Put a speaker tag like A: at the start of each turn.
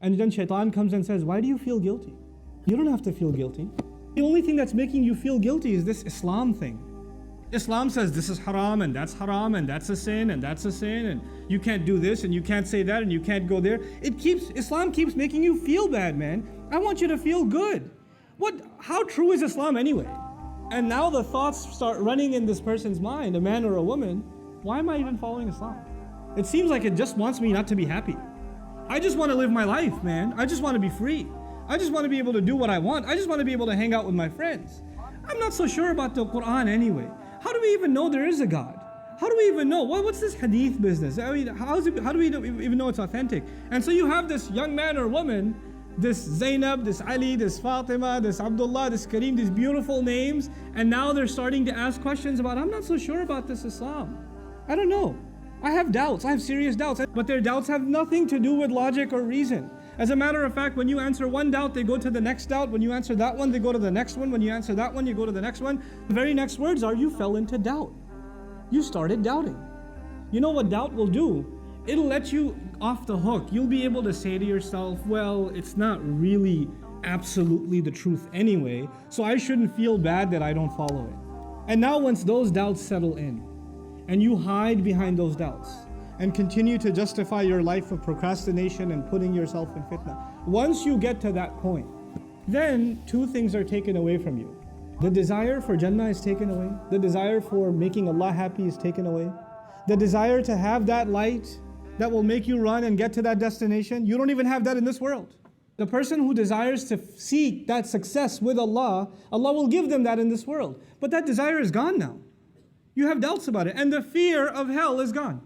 A: And then shaitan comes and says, why do you feel guilty? You don't have to feel guilty. The only thing that's making you feel guilty is this Islam thing. Islam says this is haram and that's a sin and that's a sin and you can't do this and you can't say that and you can't go there. Islam keeps making you feel bad, man. I want you to feel good. How true is Islam anyway? And now the thoughts start running in this person's mind, a man or a woman, why am I even following Islam? It seems like it just wants me not to be happy. I just want to live my life, man. I just want to be free. I just want to be able to do what I want. I just want to be able to hang out with my friends. I'm not so sure about the Quran anyway. How do we even know there is a God? How do we even know? What's this hadith business? I mean, how do we even know it's authentic? And so you have this young man or woman, this Zainab, this Ali, this Fatima, this Abdullah, this Kareem, these beautiful names, and now they're starting to ask questions about, I'm not so sure about this Islam. I don't know. I have doubts. I have serious doubts. But their doubts have nothing to do with logic or reason. As a matter of fact, when you answer one doubt, they go to the next doubt. When you answer that one, they go to the next one. When you answer that one, you go to the next one. The very next words are, you fell into doubt. You started doubting. You know what doubt will do? It'll let you off the hook. You'll be able to say to yourself, well, it's not really absolutely the truth anyway, so I shouldn't feel bad that I don't follow it. And now once those doubts settle in, and you hide behind those doubts, and continue to justify your life of procrastination and putting yourself in fitna. Once you get to that point, then two things are taken away from you. The desire for Jannah is taken away. The desire for making Allah happy is taken away. The desire to have that light that will make you run and get to that destination, you don't even have that in this world. The person who desires to seek that success with Allah, Allah will give them that in this world. But that desire is gone now. You have doubts about it, and the fear of hell is gone.